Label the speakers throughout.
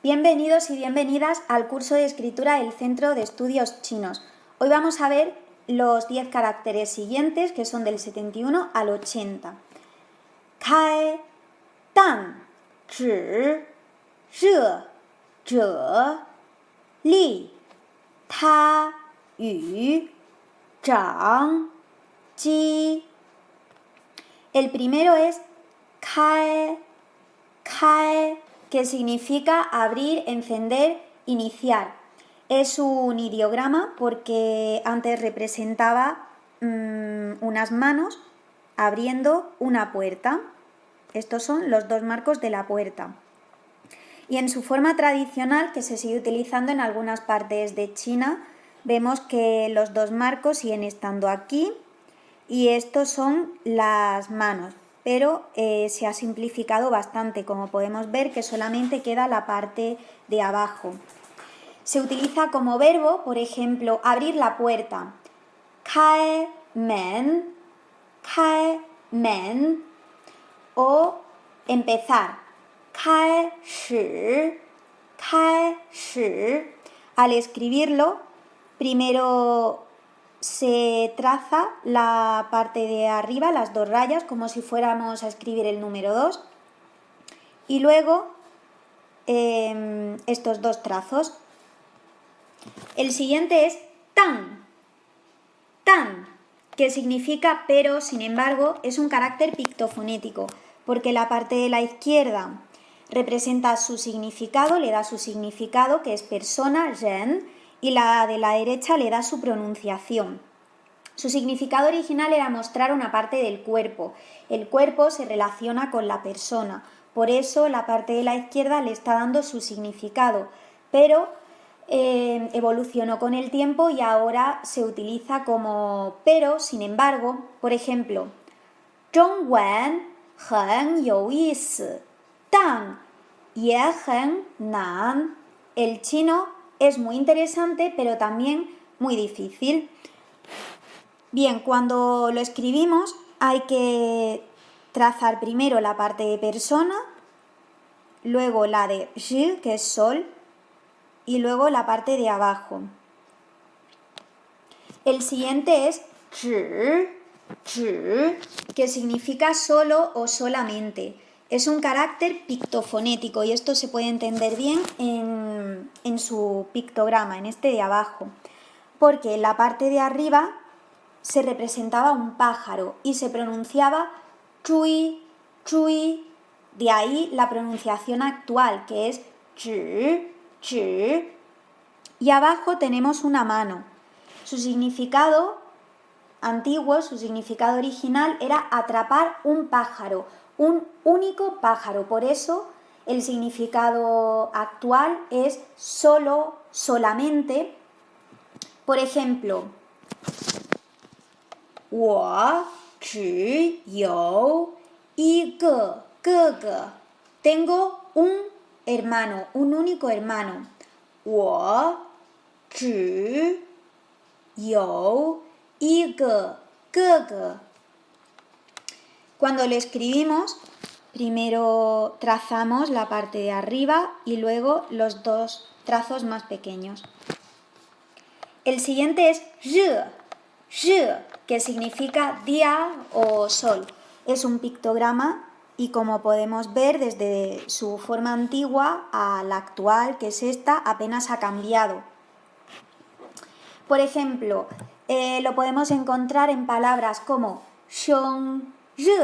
Speaker 1: Bienvenidos y bienvenidas al curso de escritura del Centro de Estudios Chinos. Hoy vamos a ver los 10 caracteres siguientes, que son del 71 al 80. Kai, Dan, Zhi, Re, Zhe, Li, Ta, Yu, Zhang, Ji. El primero es Kai, que significa abrir, encender, iniciar. Es un ideograma porque antes representaba unas manos abriendo una puerta. Estos son los dos marcos de la puerta. Y en su forma tradicional, que se sigue utilizando en algunas partes de China, vemos que los dos marcos siguen estando aquí y estos son las manos. Pero se ha simplificado bastante, como podemos ver que solamente queda la parte de abajo. Se utiliza como verbo, por ejemplo, abrir la puerta, kai men, o empezar, kai shi. Al escribirlo, primero se traza la parte de arriba, las dos rayas, como si fuéramos a escribir el número 2. Y luego estos dos trazos. El siguiente es tan, que significa pero, sin embargo, es un carácter pictofonético, porque la parte de la izquierda representa su significado, le da su significado, que es persona, ren, y la de la derecha le da su pronunciación. Su significado original era mostrar una parte del cuerpo. El cuerpo se relaciona con la persona, por eso la parte de la izquierda le está dando su significado, pero evolucionó con el tiempo y ahora se utiliza como pero, sin embargo, por ejemplo, 中文很有意思，但也很难. El chino es muy interesante, pero también muy difícil. Bien, cuando lo escribimos hay que trazar primero la parte de persona, luego la de zhi, que es sol, y luego la parte de abajo. El siguiente es zhi, que significa solo o solamente. Es un carácter pictofonético y esto se puede entender bien en su pictograma, en este de abajo, porque en la parte de arriba se representaba un pájaro y se pronunciaba chui, de ahí la pronunciación actual, que es zhi. Y abajo tenemos una mano. Su significado antiguo, su significado original era atrapar un pájaro, un único pájaro. Por eso el significado actual es solo, solamente. Por ejemplo, 我只有一个哥哥. Tengo un hermano, un único hermano. 我只有一个哥哥. Cuando lo escribimos, primero trazamos la parte de arriba y luego los dos trazos más pequeños. El siguiente es zhi, que significa día o sol. Es un pictograma y como podemos ver desde su forma antigua a la actual, que es esta, apenas ha cambiado. Por ejemplo, lo podemos encontrar en palabras como sheng zhi,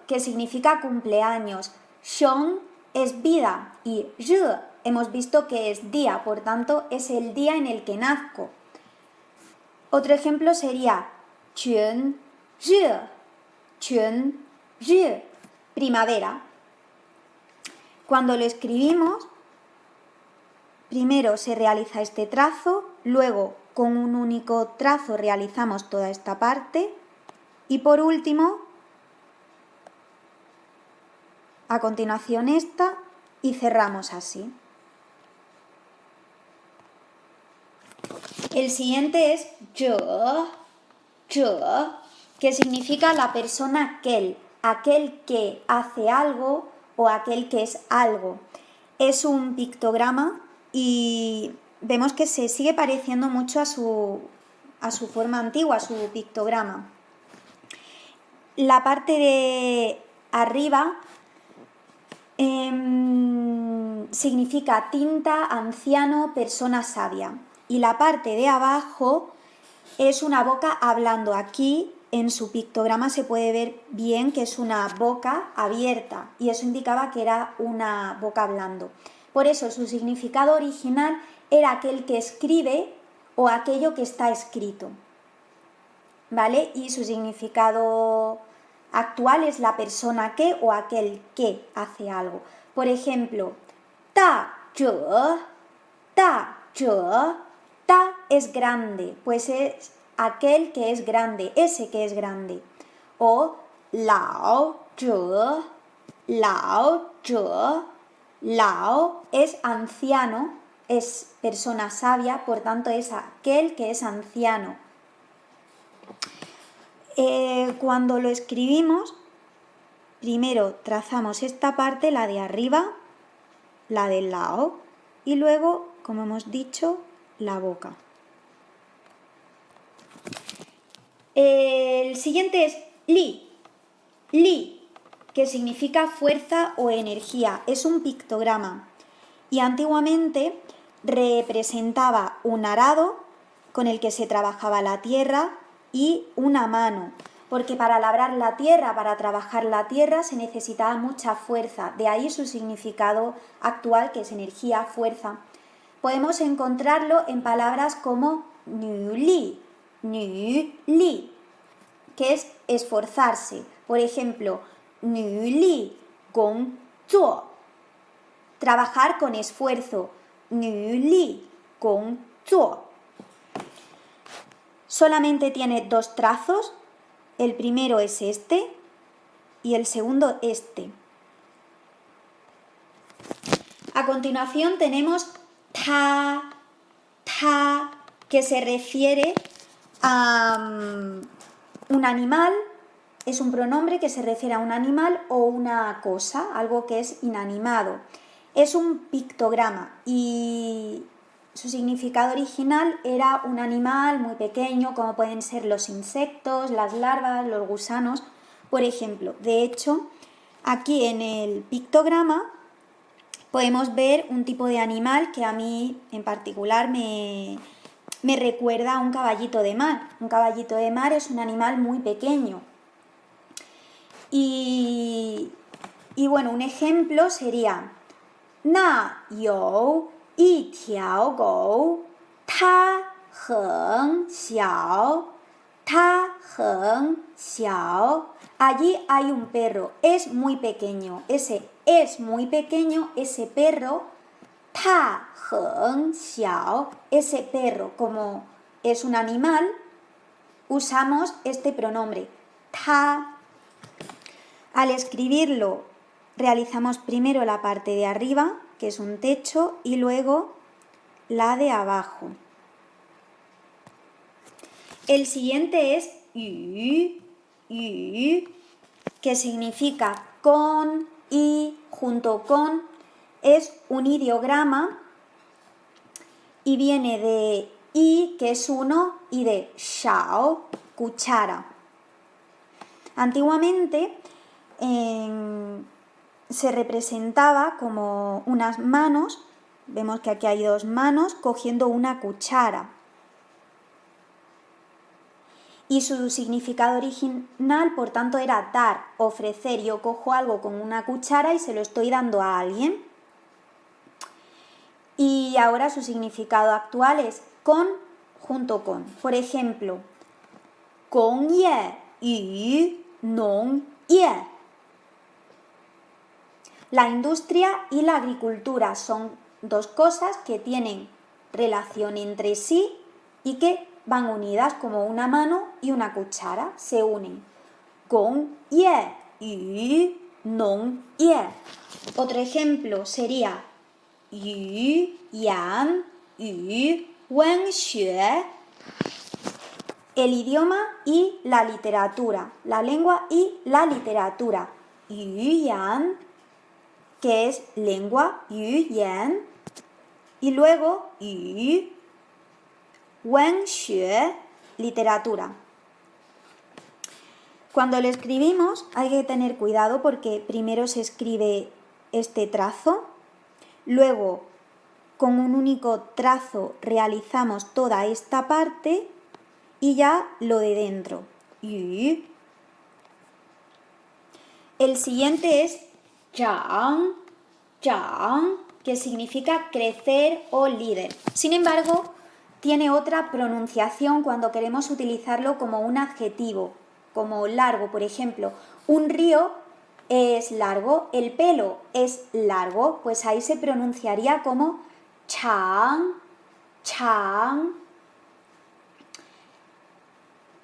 Speaker 1: que significa cumpleaños. Sheng es vida y zhi hemos visto que es día, por tanto es el día en el que nazco. Otro ejemplo sería chun zhi, primavera. Cuando lo escribimos, primero se realiza este trazo, luego con un único trazo realizamos toda esta parte y por último, a continuación esta y cerramos así. El siguiente es zhe, que significa la persona aquel que hace algo o aquel que es algo. Es un pictograma y vemos que se sigue pareciendo mucho a su forma antigua, a su pictograma. La parte de arriba significa tinta, anciano, persona sabia. Y la parte de abajo es una boca hablando. Aquí en su pictograma se puede ver bien que es una boca abierta y eso indicaba que era una boca hablando. Por eso su significado original era aquel que escribe o aquello que está escrito, ¿vale? Y su significado actual es la persona que o aquel que hace algo. Por ejemplo, ta zhe, ta zhe, ta es grande, pues es aquel que es grande, ese que es grande. O lao zhe, lao zhe, lao es anciano, es persona sabia, por tanto es aquel que es anciano. Cuando lo escribimos, primero trazamos esta parte, la de arriba, la del lao, y luego, como hemos dicho, la boca. El siguiente es li, li, que significa fuerza o energía. Es un pictograma y antiguamente representaba un arado con el que se trabajaba la tierra y una mano, porque para labrar la tierra, para trabajar la tierra se necesitaba mucha fuerza, de ahí su significado actual, que es energía, fuerza. Podemos encontrarlo en palabras como nu li, que es esforzarse. Por ejemplo, nu li gong zuo, trabajar con esfuerzo, nu li gong zuo. Solamente tiene dos trazos, el primero es este y el segundo este. A continuación tenemos ta, que se refiere a un animal, es un pronombre que se refiere a un animal o una cosa, algo que es inanimado. Es un pictograma y su significado original era un animal muy pequeño, como pueden ser los insectos, las larvas, los gusanos, por ejemplo. De hecho, aquí en el pictograma podemos ver un tipo de animal que a mí en particular me recuerda a un caballito de mar. Un caballito de mar es un animal muy pequeño. Y bueno, un ejemplo sería na you yi tiao gou, ta heng xiao, ta heng xiao. Allí hay un perro, es muy pequeño. Ese es muy pequeño, ese perro, ta heng xiao, ese perro, como es un animal, usamos este pronombre, ta. Al escribirlo, realizamos primero la parte de arriba, que es un techo, y luego la de abajo. El siguiente es yu, que significa con y junto con. Es un ideograma y viene de i, que es uno, y de shao, cuchara. Antiguamente se representaba como unas manos, vemos que aquí hay dos manos cogiendo una cuchara. Y su significado original, por tanto, era dar, ofrecer. Yo cojo algo con una cuchara y se lo estoy dando a alguien. Y ahora su significado actual es con, junto con. Por ejemplo, gong ye yu nong ye. La industria y la agricultura son dos cosas que tienen relación entre sí y que van unidas como una mano y una cuchara, se unen. Gong ye yu nong ye. Otro ejemplo sería yu yan yu wen xue. El idioma y la literatura, la lengua y la literatura. Yu yan que es lengua, yu yan, y luego yu, wen xue, literatura. Cuando lo escribimos hay que tener cuidado porque primero se escribe este trazo, luego con un único trazo realizamos toda esta parte y ya lo de dentro. Yu. El siguiente es zhang, que significa crecer o líder. Sin embargo, tiene otra pronunciación cuando queremos utilizarlo como un adjetivo, como largo, por ejemplo. Un río es largo, el pelo es largo, pues ahí se pronunciaría como chang.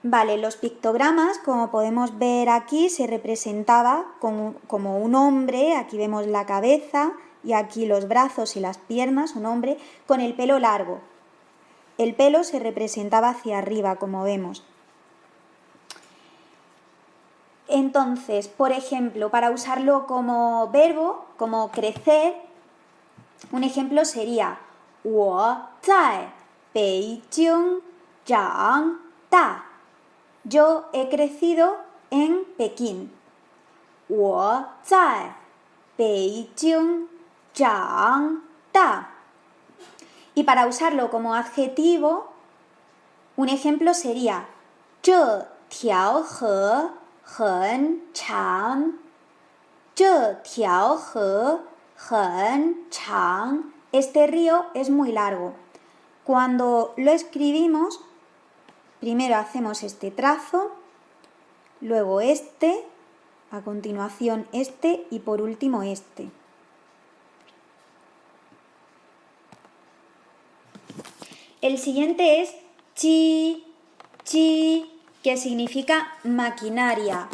Speaker 1: Vale, los pictogramas, como podemos ver aquí, se representaba como un hombre, aquí vemos la cabeza y aquí los brazos y las piernas, un hombre con el pelo largo. El pelo se representaba hacia arriba, como vemos. Entonces, por ejemplo, para usarlo como verbo, como crecer, un ejemplo sería 我在北京长大. Yo he crecido en Pekín. 我在北京长大. Y para usarlo como adjetivo, un ejemplo sería 这条河很长. 这条河很长. Este río es muy largo. Cuando lo escribimos, primero hacemos este trazo, luego este, a continuación este y por último este. El siguiente es chi, que significa maquinaria,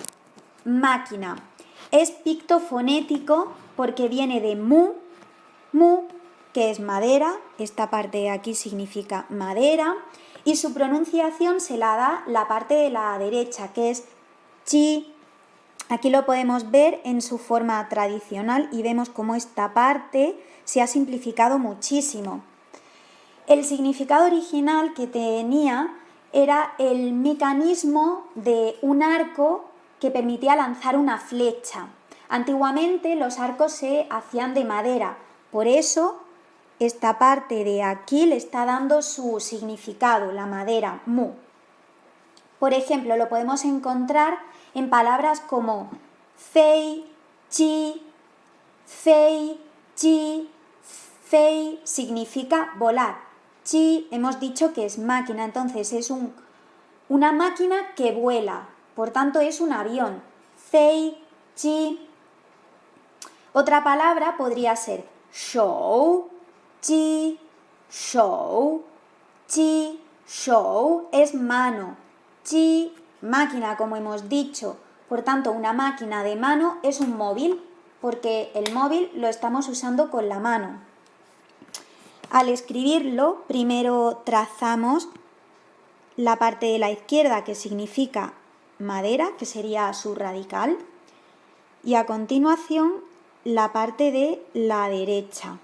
Speaker 1: máquina. Es pictofonético porque viene de mu, que es madera, esta parte de aquí significa madera, y su pronunciación se la da la parte de la derecha, que es chi. Aquí lo podemos ver en su forma tradicional y vemos cómo esta parte se ha simplificado muchísimo. El significado original que tenía era el mecanismo de un arco que permitía lanzar una flecha. Antiguamente los arcos se hacían de madera, por eso esta parte de aquí le está dando su significado, la madera, mu. Por ejemplo, lo podemos encontrar en palabras como fei, chi. Fei significa volar. Chi hemos dicho que es máquina, entonces es una máquina que vuela, por tanto es un avión. Fei, chi. Otra palabra podría ser shou, chi, shou. Chi, shou es mano. Chi, máquina, como hemos dicho. Por tanto, una máquina de mano es un móvil, porque el móvil lo estamos usando con la mano. Al escribirlo, primero trazamos la parte de la izquierda, que significa madera, que sería su radical, y a continuación la parte de la derecha.